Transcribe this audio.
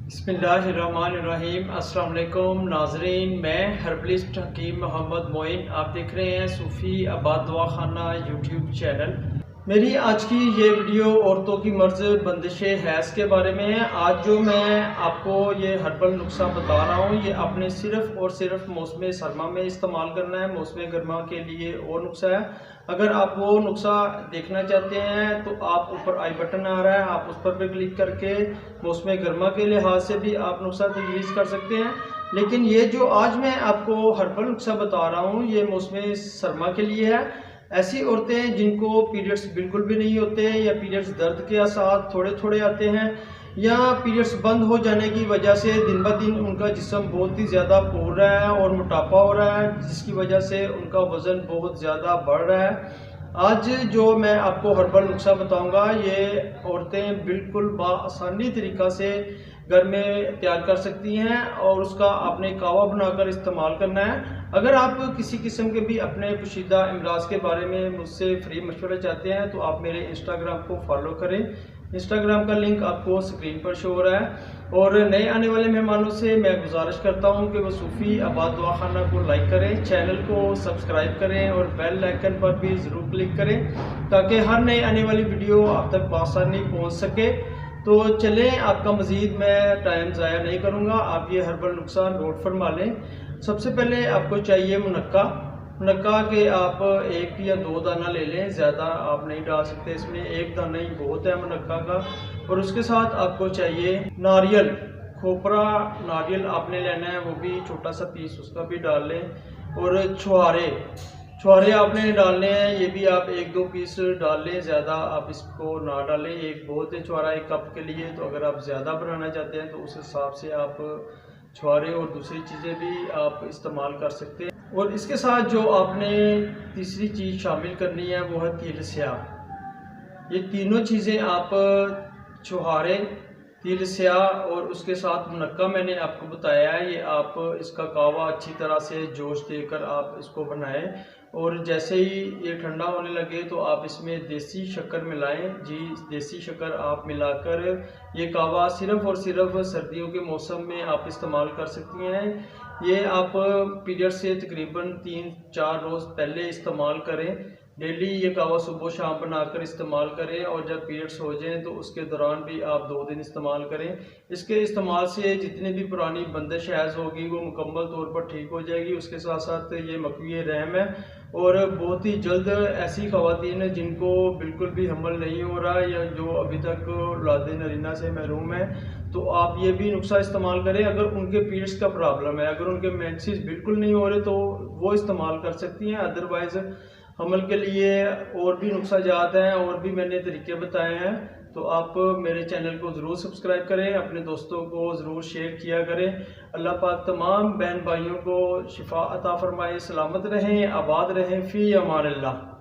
बिस्मिल्लाहिर्रहमानिर्रहीम। अस्सलाम वालेकुम नाजरीन, मैं हर्बलिस्ट हकीम मोहम्मद मोइन। आप देख रहे हैं सूफ़ी आबाद दवाखाना यूट्यूब चैनल। मेरी आज की ये वीडियो औरतों की मर्ज बंदिश हैज़ के बारे में है। आज जो मैं आपको ये हर्बल नुस्खा बता रहा हूँ, ये आपने सिर्फ़ और सिर्फ मौसम सरमा में इस्तेमाल करना है। मौसम गर्मा के लिए और नुस्खा है। अगर आप वो नुस्खा देखना चाहते हैं तो आप ऊपर आई बटन आ रहा है, आप उस पर भी क्लिक करके मौसम गर्मा के लिहाज से भी आप नुस्खा तजवीज़ कर सकते हैं। लेकिन ये जो आज मैं आपको हर्बल नुस्खा बता रहा हूँ, ये मौसम सरमा के लिए है। ऐसी औरतें जिनको पीरियड्स बिल्कुल भी नहीं होते, या पीरियड्स दर्द के साथ थोड़े थोड़े आते हैं, या पीरियड्स बंद हो जाने की वजह से दिन ब दिन उनका जिस्म बहुत ही ज़्यादा फूल रहा है और मोटापा हो रहा है, जिसकी वजह से उनका वज़न बहुत ज़्यादा बढ़ रहा है। आज जो मैं आपको हर्बल नुस्खा बताऊंगा, ये औरतें बिल्कुल बआसानी तरीक़ा से घर में तैयार कर सकती हैं और उसका आपने कावा बनाकर इस्तेमाल करना है। अगर आप किसी किस्म के भी अपने पोशीदा अमराज के बारे में मुझसे फ्री मशवरा चाहते हैं तो आप मेरे इंस्टाग्राम को फॉलो करें। इंस्टाग्राम का लिंक आपको स्क्रीन पर शो हो रहा है। और नए आने वाले मेहमानों से मैं गुजारिश करता हूं कि वो सूफ़ी आबाद दवाखाना को लाइक करें, चैनल को सब्सक्राइब करें और बेल आइकन पर भी ज़रूर क्लिक करें, ताकि हर नई आने वाली वीडियो आप तक बआसानी पहुँच सके। तो चलें, आपका मज़ीद मैं टाइम ज़ाया नहीं करूँगा, आप ये हर्बल नुस्खा नोट फरमा लें। सबसे पहले आपको चाहिए मुनक्का। मुनक्का के आप 1 या 2 दाना ले लें, ज़्यादा आप नहीं डाल सकते इसमें, 1 दाना ही बहुत है मुनक्का का। और उसके साथ आपको चाहिए नारियल, खोपरा नारियल आपने लेना है, वो भी छोटा सा पीस उसका भी डाल लें। और छुहारे आपने डालने हैं, ये भी आप 1-2 पीस डाल लें, ज़्यादा आप इसको ना डालें। एक बहुत है छुहारा 1 कप के लिए, तो अगर आप ज़्यादा बनाना चाहते हैं तो उस हिसाब से आप छुहारे और दूसरी चीज़ें भी आप इस्तेमाल कर सकते हैं। और इसके साथ जो आपने तीसरी चीज़ शामिल करनी है वो है तिल स्याह। ये तीनों चीज़ें आप छुहारे, तिल स्याह और उसके साथ मुनक्का मैंने आपको बताया है, ये आप इसका कावा अच्छी तरह से जोश देकर आप इसको बनाएं। और जैसे ही ये ठंडा होने लगे तो आप इसमें देसी शक्कर मिलाएं। जी, देसी शक्कर आप मिलाकर ये कावा सिर्फ़ और सिर्फ सर्दियों के मौसम में आप इस्तेमाल कर सकती हैं। ये आप पीरियड से तकरीबन 3-4 रोज़ पहले इस्तेमाल करें। डेली ये कावा सुबह शाम बनाकर इस्तेमाल करें, और जब पीरियड्स हो जाएं तो उसके दौरान भी आप 2 दिन इस्तेमाल करें। इसके इस्तेमाल से जितनी भी पुरानी बंदिश हैज़ होगी वो मुकम्मल तौर पर ठीक हो जाएगी। उसके साथ साथ ये मकवी रहम है, और बहुत ही जल्द ऐसी ख़वातीन जिनको बिल्कुल भी हमल नहीं हो रहा है, या जो अभी तक औलाद नरीना से महरूम है, तो आप ये भी नुस्खा इस्तेमाल करें। अगर उनके पीरियड्स का प्रॉब्लम है, अगर उनके मेंसेस बिल्कुल नहीं हो रहे, तो वो इस्तेमाल कर सकती हैं। अदरवाइज़ हमल के लिए और भी नुस्खा जात हैं, और भी मैंने तरीके बताए हैं। तो आप मेरे चैनल को ज़रूर सब्सक्राइब करें, अपने दोस्तों को ज़रूर शेयर किया करें। अल्लाह पाक तमाम बहन भाइयों को शिफा अता फरमाए, सलामत रहें, आबाद रहें। फ़ी अमान अल्लाह।